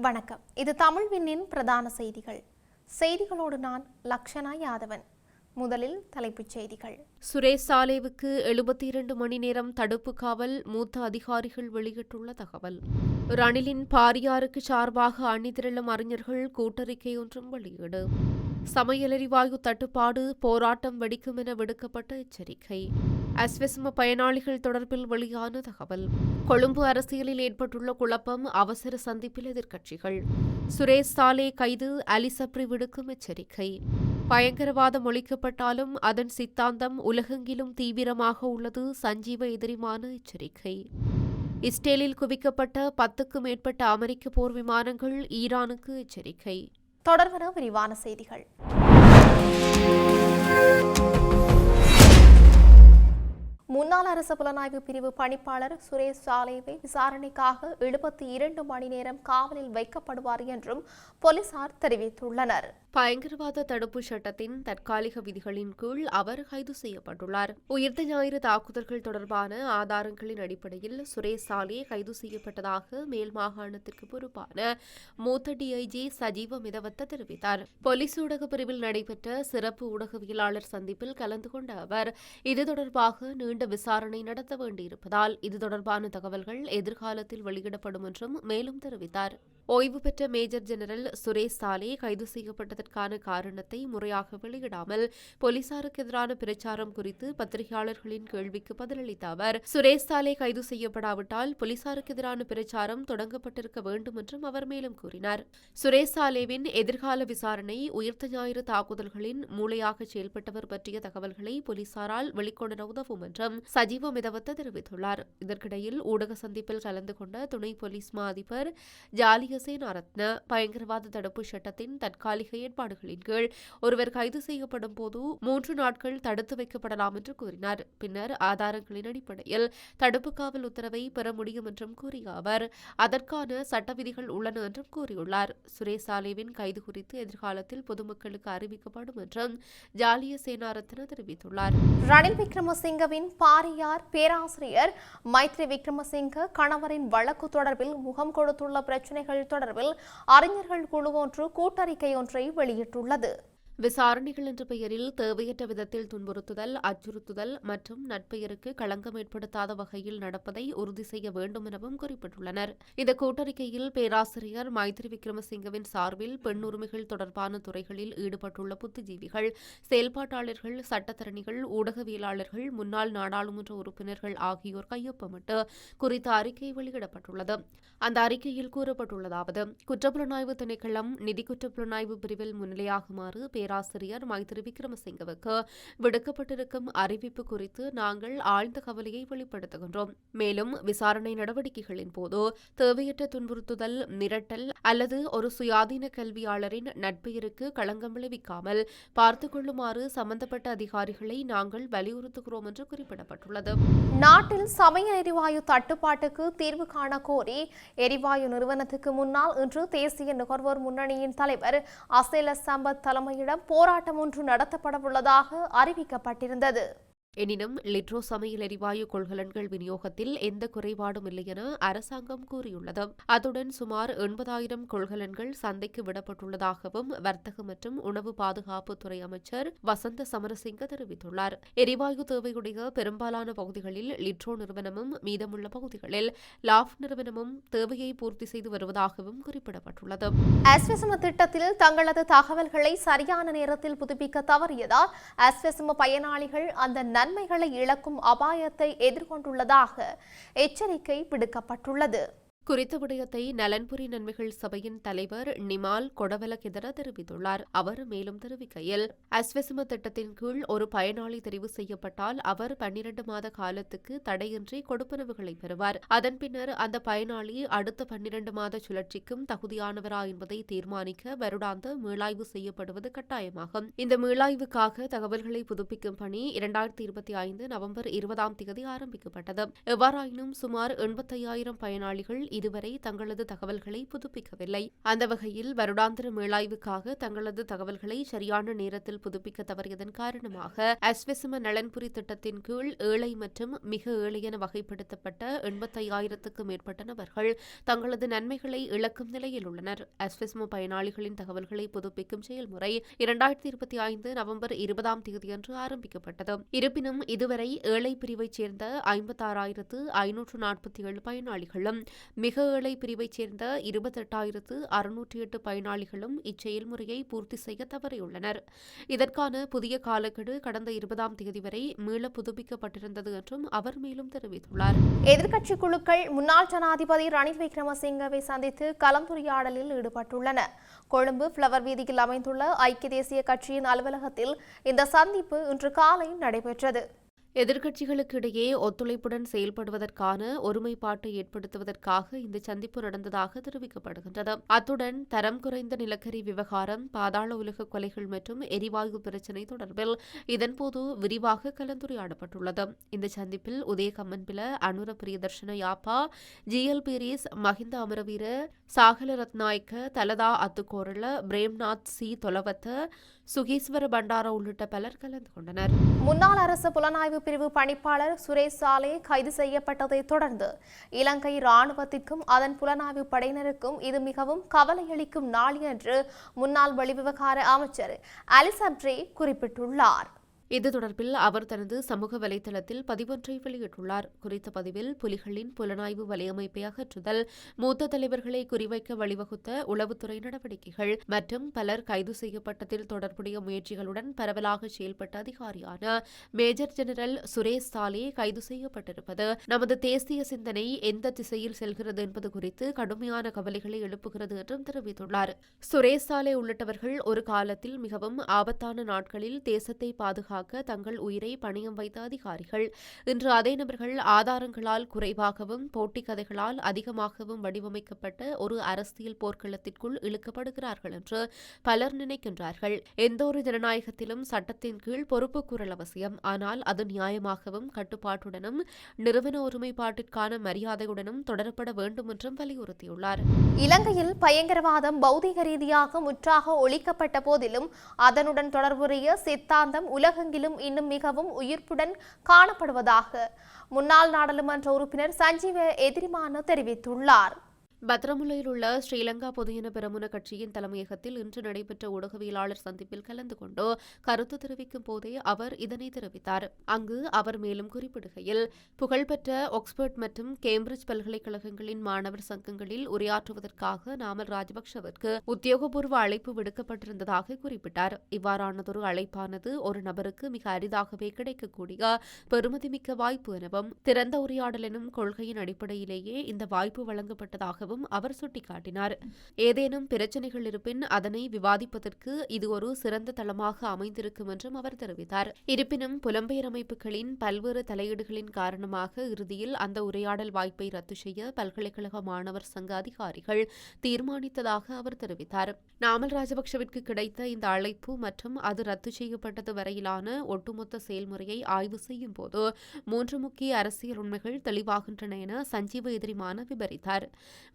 வணக்கம். இது தமிழ் விண்ணின் பிரதான செய்திகள். செய்திகளோடு நான் லக்ஷனா யாதவன். முதலில் தலைப்புச் செய்திகள். சுரேஷ் சாலேவுக்கு 72 மணி நேரம் தடுப்பு காவல், மூத்த அதிகாரிகள் வெளியிட்டுள்ள தகவல். ரணிலின் பாரியாருக்கு சார்பாக அணிதிரளும் அறிஞர்கள் கூட்டறிக்கை ஒன்றும் வெளியீடு. சமையல் எரிவாயு தட்டுப்பாடு, போராட்டம் வெடிக்கும் என விடுக்கப்பட்ட எச்சரிக்கை. அஸ்வெஸ்ம பயனாளிகள் தொடர்பில் வெளியான தகவல். கொழும்பு அரசியலில் ஏற்பட்டுள்ள குழப்பம், அவசர சந்திப்பில் எதிர்க்கட்சிகள். சுரேஷ் சாலே கைது, அலிசப்ரி விடுக்கும் எச்சரிக்கை. பயங்கரவாதம் ஒழிக்கப்பட்டாலும் அதன் சித்தாந்தம் உலகெங்கிலும் தீவிரமாக உள்ளது, சஞ்சீவ எதிரிமான எச்சரிக்கை. இஸ்ரேலில் குவிக்கப்பட்ட 10க்கும் மேற்பட்ட அமெரிக்க போர் விமானங்கள், ஈரானுக்கு எச்சரிக்கை. தொடர்வன விரிவான செய்திகள். முன்னாள் அரசு புலனாய்வு பிரிவு பணிப்பாளர் சுரேஷ் சாலேவை விசாரணைக்காக 72 மணி நேரம் காவலில் வைக்கப்படுவார் என்றும் போலீசார் தெரிவித்துள்ளனர். பயங்கரவாத தடுப்பு சட்டத்தின் தற்காலிக விதிகளின் கீழ் அவர் கைது செய்யப்பட்டுள்ளார். உயிர்த்த ஞாயிறு தாக்குதல்கள் தொடர்பான ஆதாரங்களின் அடிப்படையில் சுரேஷ் சாலே கைது செய்யப்பட்டதாக மேல் மாகாணத்திற்கு பொறுப்பான மூத்த டிஐஜி சஜீவ மிதவத்த தெரிவித்தார். போலீஸ் ஊடக பிரிவில் நடைபெற்ற சிறப்பு ஊடகவியலாளர் சந்திப்பில் கலந்து கொண்ட அவர் இது தொடர்பாக நீண்ட விசாரணை நடத்த வேண்டியிருப்பதால் இது தொடர்பான தகவல்கள் எதிர்காலத்தில் வெளியிடப்படும் என்றும் மேலும் தெரிவித்தார். ஓய்வு பெற்ற மேஜர் ஜெனரல் சுரேஷ் சாலே கைது செய்யப்பட்டதற்கான காரணத்தை முறையாக வெளியிடாமல் போலீசாருக்கு எதிரான பிரச்சாரம் குறித்து பத்திரிகையாளர்களின் கேள்விக்கு பதிலளித்த அவர், சுரேஷ் சாலே கைது செய்யப்படாவிட்டால் போலீசாருக்கு எதிரான பிரச்சாரம் தொடங்கப்பட்டிருக்க வேண்டும் என்றும் அவர் மேலும் கூறினார். சுரேஷ் சாலேவின் எதிர்கால விசாரணை உயிர்த்த ஞாயிறு தாக்குதல்களின் மூளையாக செயல்பட்டவர் பற்றிய தகவல்களை போலீசாரால் வெளிக்கொணர உதவும் என்றும் சஜீவ மிதவத்த தெரிவித்துள்ளார். இதற்கிடையில் ஊடக சந்திப்பில் கலந்து கொண்ட துணை போலீஸ் மா அதிபர் ஜாலிய சேனாரத்ன, பயங்கரவாத தடுப்பு சட்டத்தின் தற்காலிக ஏற்பாடுகளின் கீழ் ஒருவர் கைது செய்யப்படும் போது 3 நாட்கள் தடுத்து வைக்கப்படலாம் என்று கூறினார். பின்னர் ஆதாரங்களின் அடிப்படையில் தடுப்பு காவல் உத்தரவை பெற முடியும் என்றும் கூறிய அவர், அதற்கான சட்ட விதிகள் உள்ளன என்றும் கூறியுள்ளார். சுரேஷ் சாலேவின் கைது குறித்து எதிர்காலத்தில் பொதுமக்களுக்கு அறிவிக்கப்படும் என்றும் ஜாலிய சேனாரத்ன தெரிவித்துள்ளார். ரணில் விக்ரமசிங்கவின் பாரியார் பேராசிரியர் மைத்ரி விக்ரமசிங்க கணவரின் வழக்கு தொடர்பில் முகம் கொடுத்துள்ள பிரச்சினைகள் தொடர்பில் அறிஞர்கள் குழு ஒன்று கூட்டறிக்கை ஒன்றை வெளியிட்டுள்ளது. விசாரணைகள் என்ற பெயரில் தேவையற்ற விதத்தில் துன்புறுத்துதல், அச்சுறுத்துதல் மற்றும் நட்பெயருக்கு களங்கம் ஏற்படுத்தாத வகையில் நடப்பதை உறுதி செய்ய வேண்டும் எனவும் குறிப்பிட்டுள்ளனர். இந்த கூட்டறிக்கையில் பேராசிரியர் மைத்ரி விக்ரமசிங்கவின் சார்பில் பெண் உரிமைகள் தொடர்பான துறைகளில் ஈடுபட்டுள்ள புத்திஜீவிகள், செயல்பாட்டாளர்கள், சட்டத்தரணிகள், ஊடகவியலாளர்கள், முன்னாள் நாடாளுமன்ற உறுப்பினர்கள் ஆகியோர் கையொப்பமிட்டு குறித்த அறிக்கை வெளியிடப்பட்டுள்ளது. அந்த அறிக்கையில் கூறப்பட்டுள்ளதாவது, குற்றப்புலனாய்வு திணைக்களம் நிதி குற்றப்புலனாய்வு பிரிவில் முன்னிலையாகுமாறு பேராசிரியர் மைத்ரி விக்ரமசிங்கவுக்கு விடுக்கப்பட்டிருக்கும் அறிவிப்பு குறித்து நாங்கள் ஆழ்ந்த கவலையை வெளிப்படுத்துகின்றோம். மேலும் விசாரணை நடவடிக்கைகளின் போது தேவையற்ற துன்புறுத்துதல், மிரட்டல் அல்லது ஒரு சுயாதீன கல்வியாளரின் நட்பெயருக்கு களங்கம் விளைவிக்காமல் பார்த்துக் கொள்ளுமாறு சம்பந்தப்பட்ட அதிகாரிகளை நாங்கள் வலியுறுத்துகிறோம் என்று குறிப்பிடப்பட்டுள்ளது. நாட்டில் சமையல் எரிவாயு தட்டுப்பாட்டுக்கு தீர்வு காண கோரி எரிவாயு நிறுவனத்துக்கு முன்னால் இன்று தேசிய நுகர்வோர் முன்னணியின் தலைவர் அசேல சம்பத் தலைமையிடம் போராட்டம் ஒன்று நடத்தப்படவுள்ளதாக அறிவிக்கப்பட்டிருந்தது. எனினும் லிட்ரோ சமையல் எரிவாயு கொள்கலன்கள் விநியோகத்தில் எந்த குறைபாடும் இல்லை என அரசாங்கம் கூறியுள்ளது. அதுடன் சுமார் 80,000 கொள்கலன்கள் சந்தைக்கு விடப்பட்டுள்ளதாகவும் வர்த்தக மற்றும் உணவு பாதுகாப்பு துறை அமைச்சர் வசந்த சமரசிங்க தெரிவித்துள்ளார். எரிவாயு தேவையுடைய பெரும்பாலான பகுதிகளில் லிட்ரோ நிறுவனமும் மீதமுள்ள பகுதிகளில் லாஃப் நிறுவனமும் தேவையை பூர்த்தி செய்து வருவதாகவும் குறிப்பிடப்பட்டுள்ளது. அஸ்வெஸ்ம திட்டத்தில் தங்களது தகவல்களை சரியான நேரத்தில் புதுப்பிக்க தவறியதால் அஸ்வெஸ்ம பயனாளிகள் அந்த நன்மைகளை இழக்கும் அபாயத்தை எதிர்கொண்டுள்ளதாக எச்சரிக்கை விடுக்கப்பட்டுள்ளது. குறித்த விடயத்தை நலன்புரி நன்மைகள் சபையின் தலைவர் நிமால் கொடவலகெதர தெரிவித்துள்ளார். அவர் மேலும் தெரிவிக்கையில், அஸ்வெஸ்ம திட்டத்தின் கீழ் ஒரு பயனாளி தெரிவு செய்யப்பட்டால் அவர் 12 மாத காலத்துக்கு தடையின்றி கொடுப்பனவுகளை பெறுவார். அதன் பின்னர் அந்த பயனாளி அடுத்த 12 மாத சுழற்சிக்கும் தகுதியானவரா என்பதை தீர்மானிக்க வருடாந்த மீளாய்வு செய்யப்படுவது கட்டாயமாகும். இந்த மீளாய்வுக்காக தகவல்களை புதுப்பிக்கும் பணி 2025 நவம்பர் 20ஆம் தேதி ஆரம்பிக்கப்பட்டது. எவ்வாறாயினும் சுமார் 85,000 பயனாளிகள் இதுவரை தங்களது தகவல்களை புதுப்பிக்கவில்லை. அந்த வகையில் வருடாந்திர மீளாய்வுக்காக தங்களது தகவல்களை சரியான நேரத்தில் புதுப்பிக்க தவறியதன் காரணமாக அஸ்வெசும நலன்புரி திட்டத்தின் கீழ் ஏழை மற்றும் மிக ஏழை என வகைப்படுத்தப்பட்ட 85,000க்கும் மேற்பட்ட நபர்கள் தங்களது நன்மைகளை இழக்கும் நிலையில் உள்ளனர். அஸ்வெசும பயனாளிகளின் தகவல்களை புதுப்பிக்கும் செயல்முறை 2025 நவம்பர் 20ஆம் தேதியன்று ஆரம்பிக்கப்பட்டது. இருப்பினும் இதுவரை ஏழை பிரிவைச் சேர்ந்த 56,547 பயனாளிகளும் மிக ஏழை பிரிவைச் சேர்ந்த 28,608 பயனாளிகளும் இச்செயல்முறையை பூர்த்தி செய்ய தவறியுள்ளனர். இதற்கான புதிய காலக்கெடு கடந்த 20ஆம் தேதி வரை மீள புதுப்பிக்கப்பட்டிருந்தது என்றும் அவர் மேலும் தெரிவித்துள்ளார். எதிர்க்கட்சி குழுக்கள் முன்னாள் ஜனாதிபதி ரணில் விக்ரமசிங்கவை சந்தித்து கலந்துரையாடலில் ஈடுபட்டுள்ளன. கொழும்பு பிளவர் வீதியில் அமைந்துள்ள ஐக்கிய தேசிய கட்சியின் அலுவலகத்தில் இந்த சந்திப்பு இன்று காலை நடைபெற்றது. எதிர்க்கட்சிகளுக்கு இடையே ஒத்துழைப்புடன் செயல்படுவதற்கான ஒருமைப்பாட்டை ஏற்படுத்துவதற்காக இந்த சந்திப்பு நடந்ததாக தெரிவிக்கப்படுகின்றது. அத்துடன் தரம் குறைந்த நிலக்கரி விவகாரம், பாதாள உலக கொலைகள் மற்றும் எரிவாயு பிரச்சினை தொடர்பில் இதன்போது விரிவாக கலந்துரையாடப்பட்டுள்ளது. இந்த சந்திப்பில் உதய கம்மன்பில, அனுர பிரியதர்ஷன யாப்பா, ஜிஎல் பீரிஸ், மஹிந்த அமரவீர, சாகல ரத்நாயக்க, தலதா அத்துக்கோரள, பிரேம்நாத் சி தொலவத்த, சுகீஸ்வர பண்டார உள்ளிட்ட பலர் கலந்து கொண்டனர். முன்னாள் அரசு புலனாய்வு பிரிவு பணிப்பாளர் சுரேஷ் சாலே கைது செய்யப்பட்டதை தொடர்ந்து இலங்கை ராணுவத்திற்கும் அதன் புலனாய்வு படையினருக்கும் இது மிகவும் கவலையளிக்கும் நாள் என்று முன்னாள் வெளிவிவகார அமைச்சர் அலிசப்ரே குறிப்பிட்டுள்ளார். இது தொடர்பில் அவர் தனது சமூக வலைதளத்தில் பதிவொன்றை வெளியிட்டுள்ளார். குறித்த பதிவில் புலிகளின் புலனாய்வு வலையமைப்பை அகற்றுதல், மூத்த தலைவர்களை குறிவைக்க வழிவகுத்த உளவுத்துறை நடவடிக்கைகள் மற்றும் பலர் கைது செய்யப்பட்டதில் தொடர்புடைய முயற்சிகளுடன் பரவலாக செயல்பட்ட அதிகாரியான மேஜர் ஜெனரல் சுரேஷ் சாலே கைது செய்யப்பட்டிருப்பது நமது தேசிய சிந்தனை எந்த திசையில் செல்கிறது என்பது குறித்து கடுமையான கவலைகளை எழுப்புகிறது என்றும் தெரிவித்துள்ளார். சுரேஷ் சாலே உள்ளிட்டவர்கள் ஒரு காலத்தில் மிகவும் ஆபத்தான நாட்களில் தேசத்தை பாதுகாக்க தங்கள் உயிரை பணயம் வைத்த அதிகாரிகள் இன்று அதே நபர்கள் ஆதாரங்களால் குறைவாகவும் போட்டி கதைகளால் அதிகமாகவும் வடிவமைக்கப்பட்ட ஒரு அரசியல் போர்க்களத்திற்குள் இழுக்கப்படுகிறார்கள் என்று பலர் நினைக்கின்றார்கள். எந்த ஒரு ஜனநாயகத்திலும் சட்டத்தின் கீழ் பொறுப்பு கூறல் அவசியம். ஆனால் அது நியாயமாகவும் கட்டுப்பாட்டுடனும் நிறுவன ஒருமைப்பாட்டிற்கான மரியாதையுடனும் தொடரப்பட வேண்டும் என்றும் வலியுறுத்தியுள்ளார். இலங்கையில் பயங்கரவாதம் பௌதிக ரீதியாக முற்றாக ஒழிக்கப்பட்ட போதிலும் அதனுடன் தொடர்புடைய சித்தாந்தம் உலகெங்கிலும் இன்னும் மிகவும் உயிர்ப்புடன் காணப்படுவதாக முன்னாள் நாடாளுமன்ற உறுப்பினர் சஞ்சீவ எதிரிமான தெரிவித்துள்ளார். பத்ரமுல்லையில் உள்ள ஸ்ரீலங்கா பொதுஜன பெரமுன கட்சியின் தலைமையகத்தில் இன்று நடைபெற்ற ஊடகவியலாளர் சந்திப்பில் கலந்து கொண்டு கருத்து தெரிவிக்கும் போதே அவர் இதனை தெரிவித்தார். அங்கு அவர் மேலும் குறிப்பிடுகையில், புகழ்பெற்ற ஆக்ஸ்போர்ட் மற்றும் கேம்பிரிட்ஜ் பல்கலைக்கழகங்களின் மாணவர் சங்கங்களில் உரையாற்றுவதற்காக நாமல் ராஜபக்ஷவிற்கு உத்தியோகபூர்வ அழைப்பு விடுக்கப்பட்டிருந்ததாக குறிப்பிட்டார். இவ்வாறானதொரு அழைப்பானது ஒரு நபருக்கு மிக அரிதாகவே கிடைக்கக்கூடிய பெருமதிமிக்க வாய்ப்பு எனவும் திறந்த உரையாடல் எனும் கொள்கையின் அடிப்படையிலேயே இந்த வாய்ப்பு வழங்கப்பட்டதாகவும் அவர் சுட்டிக்காட்டினார். ஏதேனும் பிரச்சினைகள் இருப்பின் அதனை விவாதிப்பதற்கு இது ஒரு சிறந்த தளமாக அமைந்திருக்கும் என்றும் அவர் தெரிவித்தார். இருப்பினும் புலம்பெயர் அமைப்புகளின் பல்வேறு தலையீடுகளின் காரணமாக இறுதியில் அந்த உரையாடல் வாய்ப்பை ரத்து செய்ய பல்கலைக்கழக மாணவர் சங்க அதிகாரிகள் தீர்மானித்ததாக அவர் தெரிவித்தார். நாமல் ராஜபக்ஷவிற்கு கிடைத்த இந்த அழைப்பு மற்றும் அது ரத்து செய்யப்பட்டது வரையிலான ஒட்டுமொத்த செயல்முறையை ஆய்வு செய்யும் போது 3 முக்கிய அரசியல் உண்மைகள் தெளிவாகின்றன என சஞ்சீவ எதிரிமான விவரித்தார்.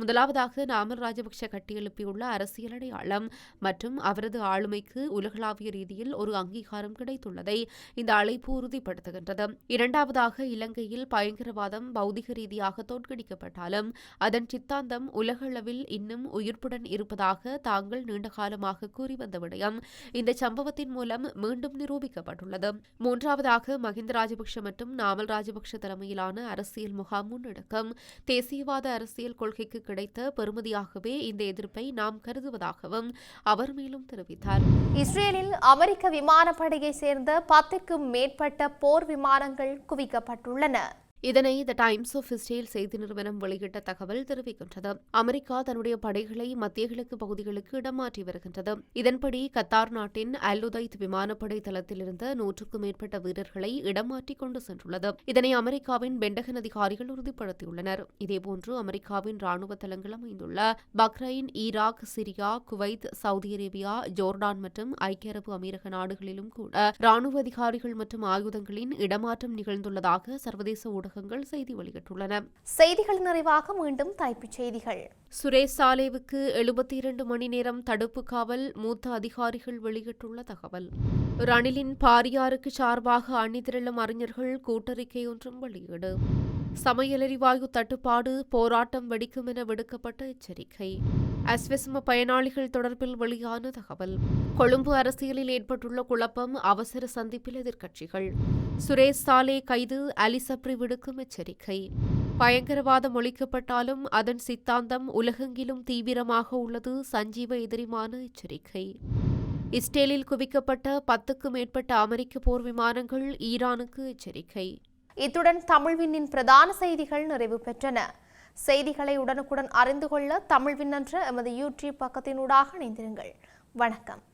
முதலாவதாக நாமல் ராஜபக்ஷ கட்டியெழுப்பியுள்ள அரசியல் அடையாளம் மற்றும் அவரது ஆளுமைக்கு உலகளாவிய ரீதியில் ஒரு அங்கீகாரம் கிடைத்துள்ளதை இந்த அழைப்பு உறுதிப்படுத்துகின்றது. இரண்டாவதாக இலங்கையில் பயங்கரவாதம் பௌதிக ரீதியாக தோற்கடிக்கப்பட்டாலும் அதன் சித்தாந்தம் உலகளவில் இன்னும் உயிர்ப்புடன் இருப்பதாக தாங்கள் நீண்டகாலமாக கூறி வந்த விடயம் இந்த சம்பவத்தின் மூலம் மீண்டும் நிரூபிக்கப்பட்டுள்ளது. மூன்றாவதாக மஹிந்த ராஜபக்ஷ மற்றும் நாமல் ராஜபக்ஷ தலைமையிலான அரசியல் முகாம் முன்னெடுக்கும் தேசியவாத அரசியல் கொள்கைக்கு கிடைத்த பெறுமதியாகவே இந்த எதிர்ப்பை நாம் கருதுவதாகவும் அவர் மேலும் தெரிவித்தார். இஸ்ரேலில் அமெரிக்க விமானப்படையைச் சேர்ந்த 10க்கும் மேற்பட்ட போர் விமானங்கள் குவிக்கப்பட்டுள்ளன. இதனை த டைம்ஸ் ஆஃப் இஸ்ரேல் செய்தி நிறுவனம் வெளியிட்ட தகவல் தெரிவிக்கின்றது. அமெரிக்கா தன்னுடைய படைகளை மத்திய கிழக்கு பகுதிகளுக்கு இடமாற்றி வருகின்றது. இதன்படி கத்தார் நாட்டின் அல் உதைத் விமானப்படை தளத்திலிருந்த 100க்கும் மேற்பட்ட வீரர்களை இடமாற்றி கொண்டு சென்றுள்ளது. இதனை அமெரிக்காவின் பென்டகன் அதிகாரிகள் உறுதிப்படுத்தியுள்ளனர். இதேபோன்று அமெரிக்காவின் ராணுவ தளங்கள் அமைந்துள்ள Bahrain, Iraq, Syria, Kuwait, Saudi Arabia, Jordan மற்றும் ஐக்கிய அரபு அமீரக நாடுகளிலும் கூட ராணுவ அதிகாரிகள் மற்றும் ஆயுதங்களின் இடமாற்றம் நிகழ்ந்துள்ளதாக சர்வதேச ஊடக ஊடகங்கள் செய்தி வெளியிட்டுள்ளன. செய்திகள் நிறைவாக மீண்டும் தலைப்புச் செய்திகள். சுரேஷ் சாலேவுக்கு 72 மணி நேரம் தடுப்பு காவல், மூத்த அதிகாரிகள் வெளியிட்டுள்ள தகவல். ரணிலின் பாரியாருக்கு சார்பாக அணிதிரளும் அறிஞர்கள் கூட்டறிக்கை ஒன்றும் வெளியீடு. சமையல் எரிவாயு தட்டுப்பாடு, போராட்டம் வெடிக்கும் என விடுக்கப்பட்ட எச்சரிக்கை. அஸ்வெஸ்ம பயனாளிகள் தொடர்பில் வெளியான தகவல். கொழும்பு அரசியலில் ஏற்பட்டுள்ள குழப்பம், அவசர சந்திப்பில் எதிர்க்கட்சிகள். சுரேஷ் சாலே கைது, அலிசப்ரி விடுக்கும் எச்சரிக்கை. பயங்கரவாதம் ஒழிக்கப்பட்டாலும் அதன் சித்தாந்தம் உலகெங்கிலும் தீவிரமாக உள்ளது, சஞ்சீவ எதிரிமான எச்சரிக்கை. இஸ்ரேலில் குவிக்கப்பட்ட 10க்கும் மேற்பட்ட அமெரிக்க போர் விமானங்கள், ஈரானுக்கு எச்சரிக்கை. இத்துடன் தமிழ்விண்ணின் பிரதான செய்திகள் நிறைவு பெற்றன. செய்திகளை உடனுக்குடன் அறிந்து கொள்ள தமிழ்வின் என்ற எமது யூடியூப் பக்கத்தினூடாக இணைந்திருங்கள். வணக்கம்.